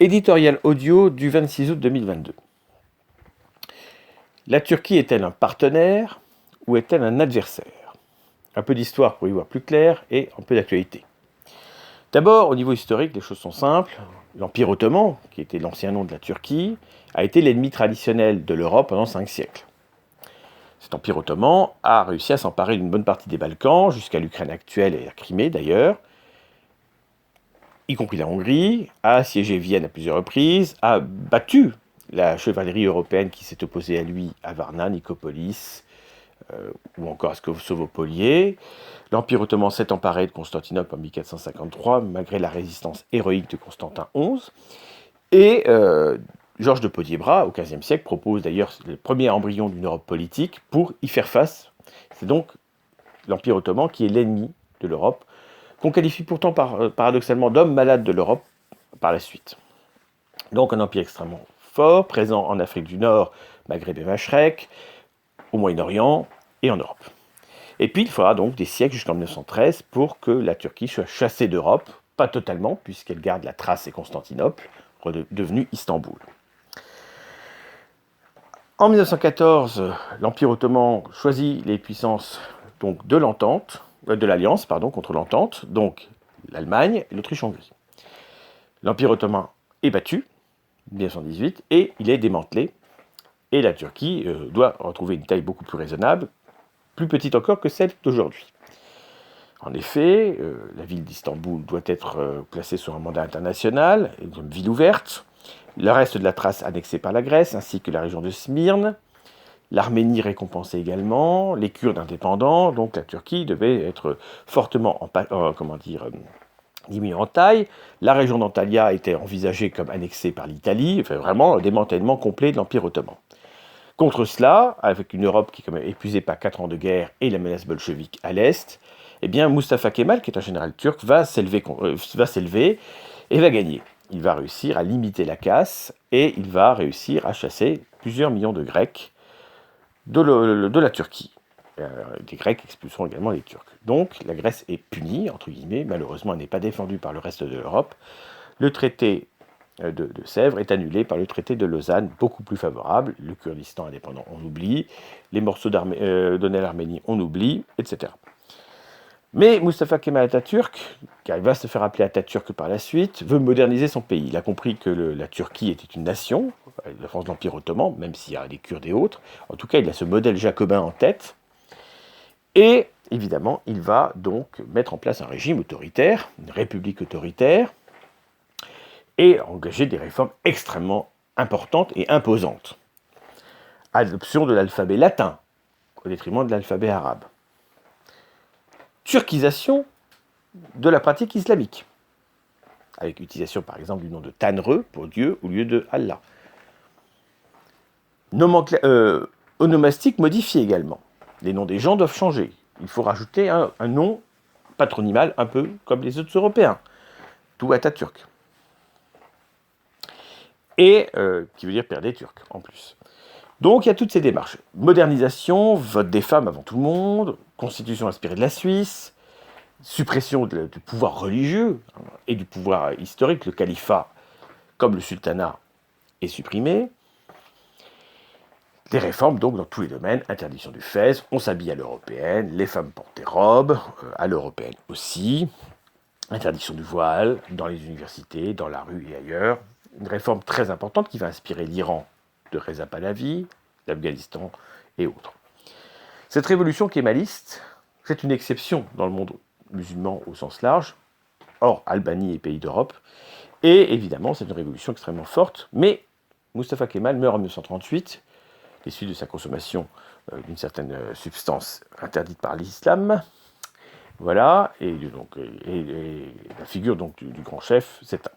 Éditorial audio du 26 août 2022. La Turquie est-elle un partenaire ou est-elle un adversaire? Un peu d'histoire pour y voir plus clair et un peu d'actualité. D'abord, au niveau historique, les choses sont simples. L'Empire ottoman, qui était l'ancien nom de la Turquie, a été l'ennemi traditionnel de l'Europe pendant 5 siècles. Cet empire ottoman a réussi à s'emparer d'une bonne partie des Balkans, jusqu'à l'Ukraine actuelle et la Crimée d'ailleurs, y compris la Hongrie, a assiégé Vienne à plusieurs reprises, a battu la chevalerie européenne qui s'est opposée à lui à Varna, Nicopolis, ou encore à Kosovo-Polier. L'Empire ottoman s'est emparé de Constantinople en 1453, malgré la résistance héroïque de Constantin XI. Et Georges de Podiebrad, au XVe siècle, propose d'ailleurs le premier embryon d'une Europe politique pour y faire face. C'est donc l'Empire ottoman qui est l'ennemi de l'Europe, qu'on qualifie pourtant paradoxalement d'homme malade de l'Europe par la suite. Donc un empire extrêmement fort, présent en Afrique du Nord, Maghreb et Machrek, au Moyen-Orient et en Europe. Et puis il faudra donc des siècles jusqu'en 1913 pour que la Turquie soit chassée d'Europe, pas totalement, puisqu'elle garde la Thrace et Constantinople, devenue Istanbul. En 1914, l'Empire ottoman choisit les puissances donc, de l'Alliance contre l'Entente, donc l'Allemagne et l'Autriche-Hongrie. L'Empire ottoman est battu, 1918, et il est démantelé. Et la Turquie doit retrouver une taille beaucoup plus raisonnable, plus petite encore que celle d'aujourd'hui. En effet, la ville d'Istanbul doit être placée sur un mandat international, une ville ouverte. Le reste de la Thrace annexée par la Grèce, ainsi que la région de Smyrne. L'Arménie récompensée également, les Kurdes indépendants, donc la Turquie devait être fortement diminuée en taille. La région d'Antalya était envisagée comme annexée par l'Italie, enfin vraiment un démantèlement complet de l'Empire ottoman. Contre cela, avec une Europe qui est quand même épuisée par 4 ans de guerre et la menace bolchevique à l'Est, eh bien Mustafa Kemal, qui est un général turc, va s'élever et va gagner. Il va réussir à limiter la casse et il va réussir à chasser plusieurs millions de Grecs de la Turquie. Les Grecs expulseront également les Turcs. Donc la Grèce est punie, entre guillemets, malheureusement elle n'est pas défendue par le reste de l'Europe. Le traité de Sèvres est annulé par le traité de Lausanne, beaucoup plus favorable. Le Kurdistan indépendant, on oublie. Les morceaux donnés à l'Arménie, on oublie, etc. Mais Mustafa Kemal Atatürk, qui va se faire appeler Atatürk par la suite, veut moderniser son pays. Il a compris que la Turquie était une nation, la France de l'Empire ottoman, même s'il y a des Kurdes et autres. En tout cas, il a ce modèle jacobin en tête. Et évidemment, il va donc mettre en place un régime autoritaire, une république autoritaire, et engager des réformes extrêmement importantes et imposantes. Adoption de l'alphabet latin, au détriment de l'alphabet arabe. Turquisation de la pratique islamique, avec l'utilisation par exemple du nom de Tanrı pour Dieu au lieu de Allah. Onomastique modifié également. Les noms des gens doivent changer. Il faut rajouter un nom patronymal un peu comme les autres Européens, tout Atatürk. Et qui veut dire père des Turcs en plus. Donc il y a toutes ces démarches. Modernisation, vote des femmes avant tout le monde, constitution inspirée de la Suisse, suppression du pouvoir religieux et du pouvoir historique, le califat comme le sultanat est supprimé. Des réformes donc dans tous les domaines, interdiction du fez, on s'habille à l'européenne, les femmes portent des robes, à l'européenne aussi, interdiction du voile dans les universités, dans la rue et ailleurs. Une réforme très importante qui va inspirer l'Iran de Reza Pahlavi, l'Afghanistan et autres. Cette révolution kémaliste, c'est une exception dans le monde musulman au sens large, hors Albanie et pays d'Europe, et évidemment c'est une révolution extrêmement forte, mais Mustafa Kemal meurt en 1938, des suites de sa consommation d'une certaine substance interdite par l'islam, voilà, et la figure donc du grand chef s'éteint.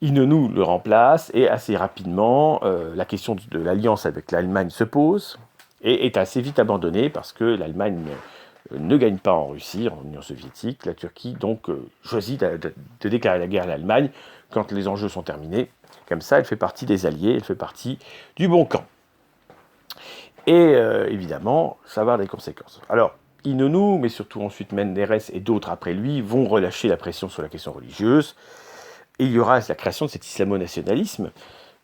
Inonu le remplace et assez rapidement, la question de l'alliance avec l'Allemagne se pose et est assez vite abandonnée parce que l'Allemagne ne gagne pas en Russie, en Union soviétique. La Turquie donc choisit de déclarer la guerre à l'Allemagne quand les enjeux sont terminés. Comme ça, elle fait partie des alliés, elle fait partie du bon camp. Et évidemment, ça va avoir des conséquences. Alors, Inonu, mais surtout ensuite Menderes et d'autres après lui, vont relâcher la pression sur la question religieuse. il y aura la création de cet islamo-nationalisme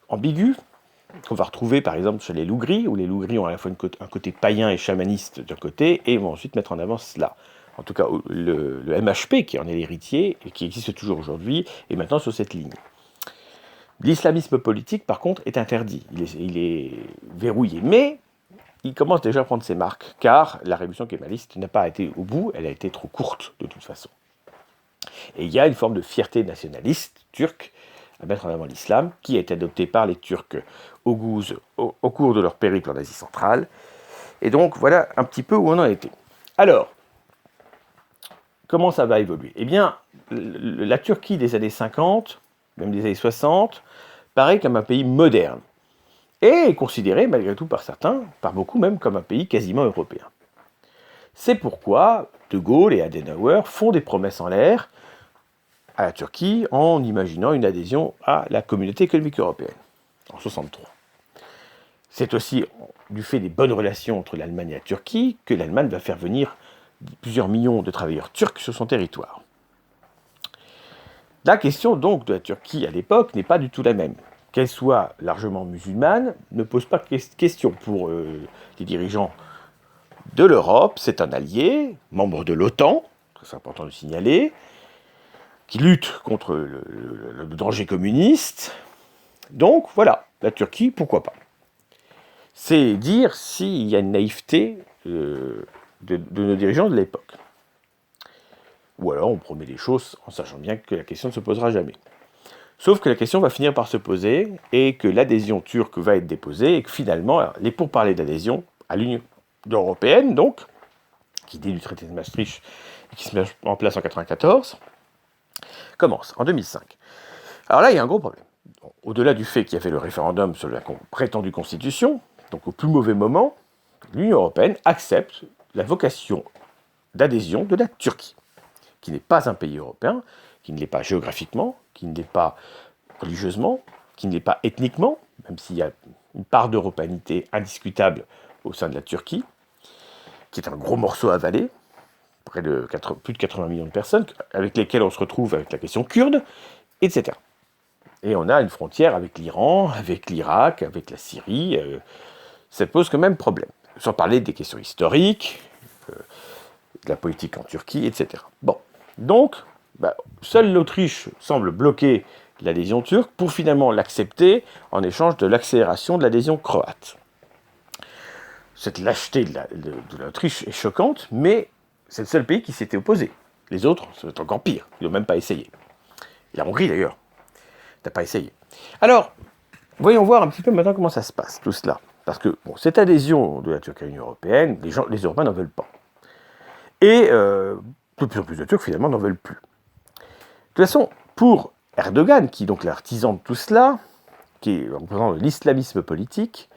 ambigu, qu'on va retrouver par exemple chez les Loughris, où les Loughris ont à la fois un côté païen et chamaniste d'un côté, et vont ensuite mettre en avant cela. En tout cas, le MHP, qui en est l'héritier, et qui existe toujours aujourd'hui, est maintenant sur cette ligne. L'islamisme politique, par contre, est interdit. Il est verrouillé. Mais il commence déjà à prendre ses marques, car la révolution kémaliste n'a pas été au bout, elle a été trop courte, de toute façon. Et il y a une forme de fierté nationaliste turque à mettre en avant l'islam, qui a été adoptée par les Turcs oghouze au cours de leur périple en Asie centrale. Et donc, voilà un petit peu où on en était. Alors, comment ça va évoluer? Eh bien, la Turquie des années 50, même des années 60, paraît comme un pays moderne, et est considéré, malgré tout par certains, par beaucoup même, comme un pays quasiment européen. C'est pourquoi De Gaulle et Adenauer font des promesses en l'air à la Turquie en imaginant une adhésion à la communauté économique européenne, en 1963. C'est aussi du fait des bonnes relations entre l'Allemagne et la Turquie que l'Allemagne va faire venir plusieurs millions de travailleurs turcs sur son territoire. La question donc de la Turquie à l'époque n'est pas du tout la même. Qu'elle soit largement musulmane ne pose pas de question pour les dirigeants de l'Europe. C'est un allié, membre de l'OTAN, c'est important de signaler, qui lutte contre le danger communiste. Donc voilà, la Turquie, pourquoi pas. C'est dire s'il y a une naïveté de nos dirigeants de l'époque. Ou alors on promet des choses en sachant bien que la question ne se posera jamais. Sauf que la question va finir par se poser et que l'adhésion turque va être déposée et que finalement, les pourparlers d'adhésion à l'Union européenne, donc, qui dé du traité de Maastricht et qui se met en place en 1994, commence en 2005. Alors là, il y a un gros problème. Au-delà du fait qu'il y avait le référendum sur la prétendue constitution, donc au plus mauvais moment, l'Union européenne accepte la vocation d'adhésion de la Turquie, qui n'est pas un pays européen, qui ne l'est pas géographiquement, qui ne l'est pas religieusement, qui ne l'est pas ethniquement, même s'il y a une part d'européanité indiscutable au sein de la Turquie, qui est un gros morceau à avaler, plus de 80 millions de personnes, avec lesquelles on se retrouve avec la question kurde, etc. Et on a une frontière avec l'Iran, avec l'Irak, avec la Syrie. Ça pose quand même problème. Sans parler des questions historiques, de la politique en Turquie, etc. Bon, donc, seule l'Autriche semble bloquer l'adhésion turque pour finalement l'accepter en échange de l'accélération de l'adhésion croate. Cette lâcheté de l'Autriche est choquante, mais c'est le seul pays qui s'était opposé. Les autres, c'est encore pire, ils n'ont même pas essayé. La Hongrie d'ailleurs n'a pas essayé. Alors, voyons voir un petit peu maintenant comment ça se passe, tout cela. Parce que cette adhésion de la Turquie à l'Union européenne, les Européens n'en veulent pas. Et de plus en plus de Turcs, finalement, n'en veulent plus. De toute façon, pour Erdogan, qui est donc l'artisan de tout cela, qui est représentant de l'islamisme politique,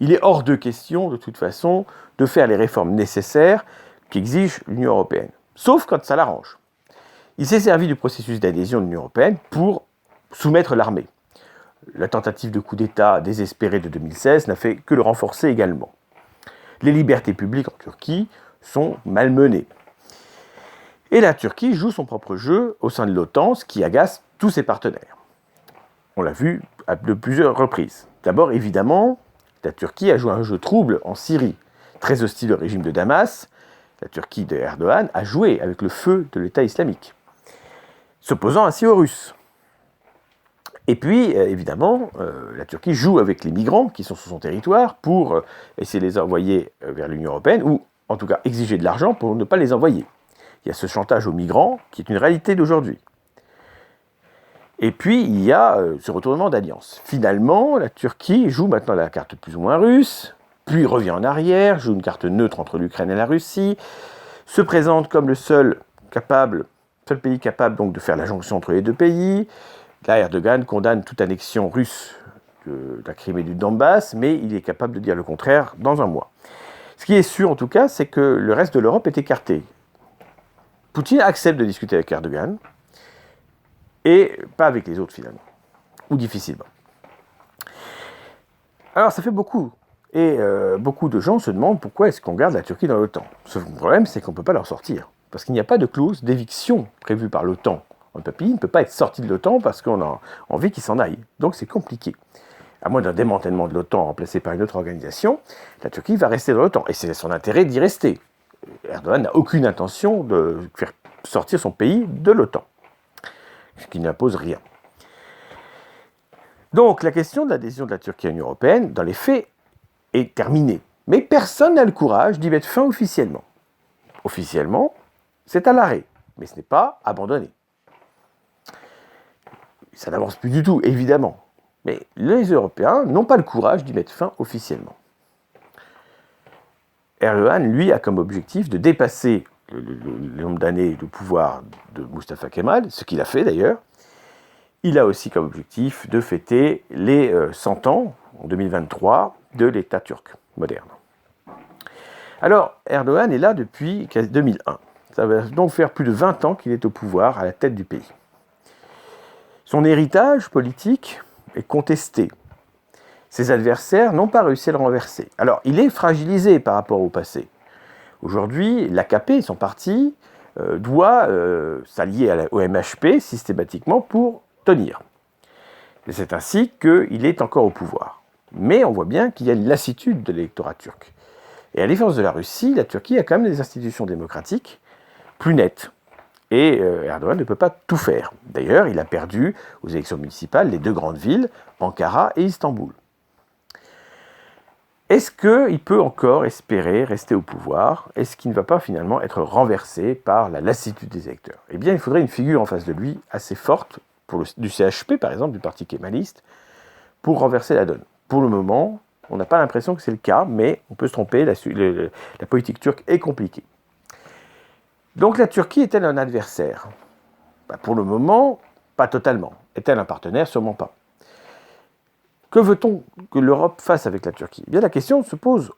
il est hors de question, de toute façon, de faire les réformes nécessaires qu'exige l'Union européenne. Sauf quand ça l'arrange. Il s'est servi du processus d'adhésion de l'Union européenne pour soumettre l'armée. La tentative de coup d'État désespérée de 2016 n'a fait que le renforcer également. Les libertés publiques en Turquie sont malmenées. Et la Turquie joue son propre jeu au sein de l'OTAN, ce qui agace tous ses partenaires. On l'a vu à de plusieurs reprises. D'abord, évidemment, la Turquie a joué un jeu trouble en Syrie. Très hostile au régime de Damas, la Turquie de Erdogan a joué avec le feu de l'État islamique, s'opposant ainsi aux Russes. Et puis, évidemment, la Turquie joue avec les migrants qui sont sur son territoire pour essayer de les envoyer vers l'Union européenne, ou en tout cas exiger de l'argent pour ne pas les envoyer. Il y a ce chantage aux migrants qui est une réalité d'aujourd'hui. Et puis, il y a ce retournement d'alliance. Finalement, la Turquie joue maintenant la carte plus ou moins russe, puis revient en arrière, joue une carte neutre entre l'Ukraine et la Russie, se présente comme le seul pays capable donc de faire la jonction entre les deux pays. Là, Erdogan condamne toute annexion russe de la Crimée et du Donbass, mais il est capable de dire le contraire dans un mois. Ce qui est sûr, en tout cas, c'est que le reste de l'Europe est écarté. Poutine accepte de discuter avec Erdogan, et pas avec les autres, finalement. Ou difficilement. Alors, ça fait beaucoup. Et beaucoup de gens se demandent pourquoi est-ce qu'on garde la Turquie dans l'OTAN. Ce problème, c'est qu'on ne peut pas leur sortir. Parce qu'il n'y a pas de clause d'éviction prévue par l'OTAN Notre pays ne peut pas être sorti de l'OTAN parce qu'on a envie qu'il s'en aille. Donc c'est compliqué. À moins d'un démantèlement de l'OTAN remplacé par une autre organisation, la Turquie va rester dans l'OTAN. Et c'est son intérêt d'y rester. Erdogan n'a aucune intention de faire sortir son pays de l'OTAN, ce qui n'impose rien. Donc la question de l'adhésion de la Turquie à l'Union européenne, dans les faits, est terminée. Mais personne n'a le courage d'y mettre fin officiellement. Officiellement, c'est à l'arrêt, mais ce n'est pas abandonné. Ça n'avance plus du tout, évidemment. Mais les Européens n'ont pas le courage d'y mettre fin officiellement. Erdogan, lui, a comme objectif de dépasser le nombre d'années de pouvoir de Mustafa Kemal, ce qu'il a fait d'ailleurs. Il a aussi comme objectif de fêter les 100 ans, en 2023, de l'État turc moderne. Alors, Erdogan est là depuis 2001. Ça va donc faire plus de 20 ans qu'il est au pouvoir, à la tête du pays. Son héritage politique est contesté. Ses adversaires n'ont pas réussi à le renverser. Alors, il est fragilisé par rapport au passé. Aujourd'hui, l'AKP, son parti, doit s'allier au MHP systématiquement pour tenir. Et c'est ainsi qu'il est encore au pouvoir. Mais on voit bien qu'il y a une lassitude de l'électorat turc. Et à la différence de la Russie, la Turquie a quand même des institutions démocratiques plus nettes. Et Erdogan ne peut pas tout faire. D'ailleurs, il a perdu aux élections municipales les deux grandes villes, Ankara et Istanbul. Est-ce qu'il peut encore espérer rester au pouvoir? Est-ce qu'il ne va pas finalement être renversé par la lassitude des électeurs? Eh bien, il faudrait une figure en face de lui assez forte, du CHP par exemple, du parti kémaliste, pour renverser la donne. Pour le moment, on n'a pas l'impression que c'est le cas, mais on peut se tromper, la politique turque est compliquée. Donc la Turquie est-elle un adversaire? Pour le moment, pas totalement. Est-elle un partenaire? Sûrement pas. Que veut-on que l'Europe fasse avec la Turquie? Eh bien, la question se pose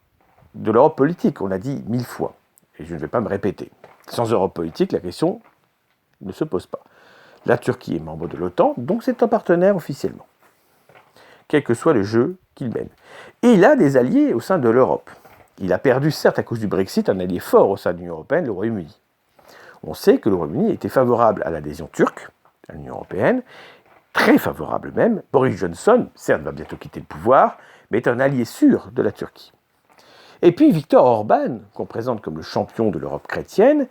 de l'Europe politique, on l'a dit 1000 fois, et je ne vais pas me répéter. Sans Europe politique, la question ne se pose pas. La Turquie est membre de l'OTAN, donc c'est un partenaire officiellement, quel que soit le jeu qu'il mène. Et il a des alliés au sein de l'Europe. Il a perdu, certes, à cause du Brexit, un allié fort au sein de l'Union européenne, le Royaume-Uni. On sait que le Royaume-Uni était favorable à l'adhésion turque à l'Union européenne, très favorable même. Boris Johnson, certes, va bientôt quitter le pouvoir, mais est un allié sûr de la Turquie. Et puis Viktor Orban, qu'on présente comme le champion de l'Europe chrétienne,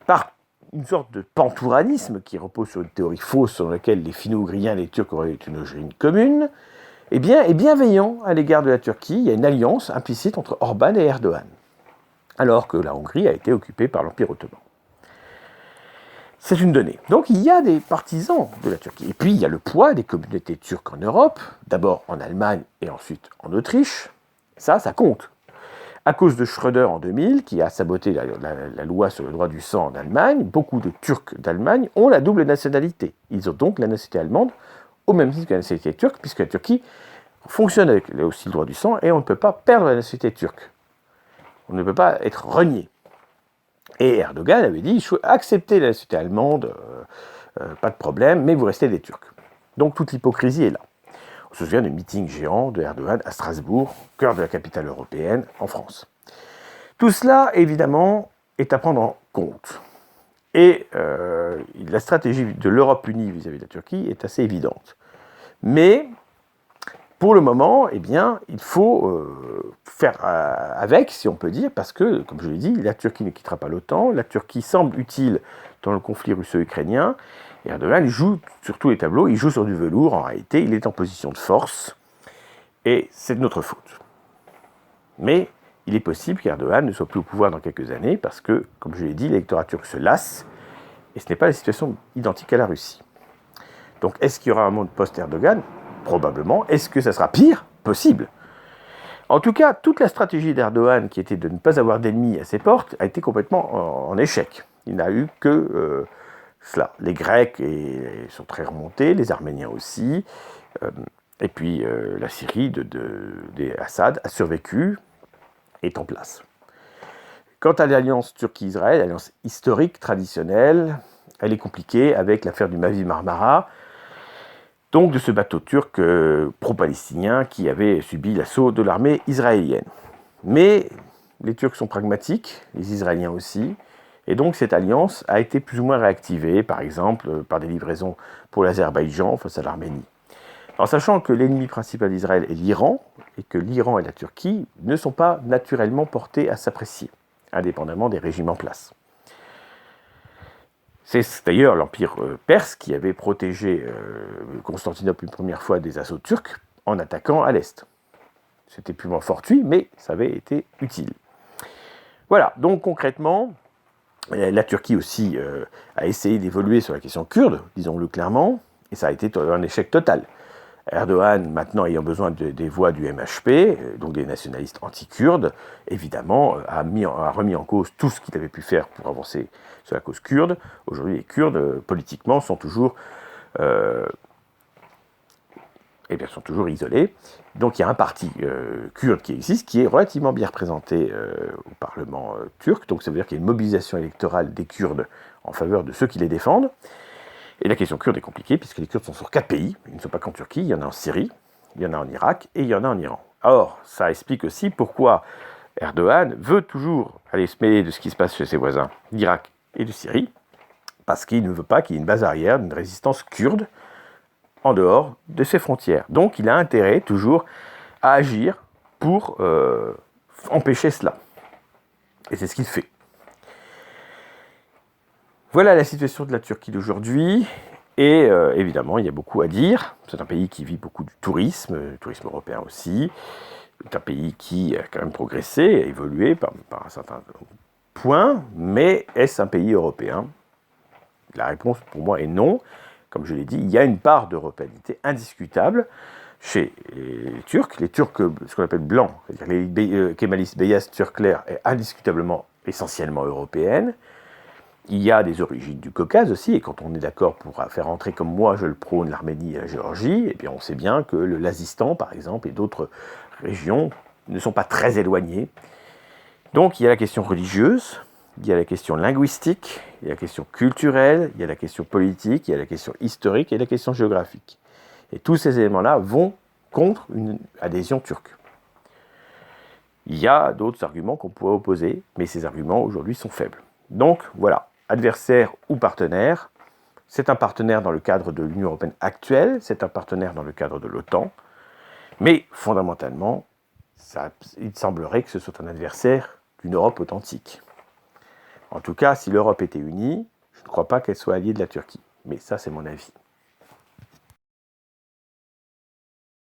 par une sorte de pantouranisme qui repose sur une théorie fausse selon laquelle les Finno-Ougriens et les Turcs auraient une origine commune, eh bien, est bienveillant à l'égard de la Turquie. Il y a une alliance implicite entre Orban et Erdogan, alors que la Hongrie a été occupée par l'Empire ottoman. C'est une donnée. Donc il y a des partisans de la Turquie. Et puis il y a le poids des communautés turques en Europe, d'abord en Allemagne et ensuite en Autriche. Ça compte. À cause de Schröder en 2000, qui a saboté la loi sur le droit du sang en Allemagne, beaucoup de Turcs d'Allemagne ont la double nationalité. Ils ont donc la nationalité allemande au même titre que la nationalité turque, puisque la Turquie fonctionne avec aussi le droit du sang et on ne peut pas perdre la nationalité turque. On ne peut pas être renié. Et Erdogan avait dit, acceptez la nationalité allemande, pas de problème, mais vous restez des Turcs. Donc toute l'hypocrisie est là. On se souvient du meeting géant de Erdogan à Strasbourg, cœur de la capitale européenne, en France. Tout cela, évidemment, est à prendre en compte. Et la stratégie de l'Europe unie vis-à-vis de la Turquie est assez évidente. Mais, pour le moment, eh bien, il faut faire avec, si on peut dire, parce que, comme je l'ai dit, la Turquie ne quittera pas l'OTAN, la Turquie semble utile dans le conflit russo-ukrainien, et Erdogan joue sur tous les tableaux, il joue sur du velours, en réalité, il est en position de force, et c'est de notre faute. Mais il est possible qu'Erdogan ne soit plus au pouvoir dans quelques années, parce que, comme je l'ai dit, l'électorat turc se lasse, et ce n'est pas la situation identique à la Russie. Donc, est-ce qu'il y aura un monde post-Erdogan? Probablement. Est-ce que ça sera pire? Possible. En tout cas, toute la stratégie d'Erdogan, qui était de ne pas avoir d'ennemis à ses portes, a été complètement en échec. Il n'a eu que cela. Les Grecs sont très remontés, les Arméniens aussi, et puis la Syrie des Assad a survécu, est en place. Quant à l'alliance Turquie-Israël, l'alliance historique, traditionnelle, elle est compliquée avec l'affaire du Mavi Marmara, donc de ce bateau turc pro-palestinien qui avait subi l'assaut de l'armée israélienne. Mais les Turcs sont pragmatiques, les Israéliens aussi, Et donc cette alliance a été plus ou moins réactivée, par exemple par des livraisons pour l'Azerbaïdjan face à l'Arménie. En sachant que l'ennemi principal d'Israël est l'Iran, et que l'Iran et la Turquie ne sont pas naturellement portés à s'apprécier, indépendamment des régimes en place. C'est d'ailleurs l'Empire perse qui avait protégé Constantinople une première fois des assauts turcs en attaquant à l'est. C'était purement fortuit, mais ça avait été utile. Voilà, donc concrètement, la Turquie aussi a essayé d'évoluer sur la question kurde, disons-le clairement, et ça a été un échec total. Erdogan, maintenant ayant besoin des voix du MHP, donc des nationalistes anti-kurdes, évidemment, a remis en cause tout ce qu'il avait pu faire pour avancer sur la cause kurde. Aujourd'hui, les Kurdes, politiquement, sont toujours isolés. Donc il y a un parti kurde qui existe, qui est relativement bien représenté au Parlement turc. Donc ça veut dire qu'il y a une mobilisation électorale des Kurdes en faveur de ceux qui les défendent. Et la question kurde est compliquée, puisque les Kurdes sont sur 4 pays. Ils ne sont pas qu'en Turquie, il y en a en Syrie, il y en a en Irak et il y en a en Iran. Or, ça explique aussi pourquoi Erdogan veut toujours aller se mêler de ce qui se passe chez ses voisins d'Irak et de Syrie, parce qu'il ne veut pas qu'il y ait une base arrière d'une résistance kurde en dehors de ses frontières. Donc il a intérêt toujours à agir pour empêcher cela. Et c'est ce qu'il fait. Voilà la situation de la Turquie d'aujourd'hui. Et évidemment, il y a beaucoup à dire. C'est un pays qui vit beaucoup du tourisme européen aussi. C'est un pays qui a quand même progressé, a évolué par un certain point. Mais est-ce un pays européen ? La réponse pour moi est non. Comme je l'ai dit, il y a une part d'européanité indiscutable chez les Turcs. Les Turcs, ce qu'on appelle blancs, c'est-à-dire les Kémalistes, Beyaz, Turkler, est indiscutablement, essentiellement européenne. Il y a des origines du Caucase aussi, et quand on est d'accord pour faire entrer, comme moi je le prône, l'Arménie et la Géorgie, eh bien on sait bien que le Lazistan, par exemple, et d'autres régions ne sont pas très éloignées. Donc il y a la question religieuse, il y a la question linguistique, il y a la question culturelle, il y a la question politique, il y a la question historique et la question géographique. Et tous ces éléments-là vont contre une adhésion turque. Il y a d'autres arguments qu'on pourrait opposer, mais ces arguments aujourd'hui sont faibles. Donc voilà, adversaire ou partenaire, c'est un partenaire dans le cadre de l'Union européenne actuelle, c'est un partenaire dans le cadre de l'OTAN, mais fondamentalement, il semblerait que ce soit un adversaire d'une Europe authentique. En tout cas, si l'Europe était unie, je ne crois pas qu'elle soit alliée de la Turquie. Mais ça, c'est mon avis.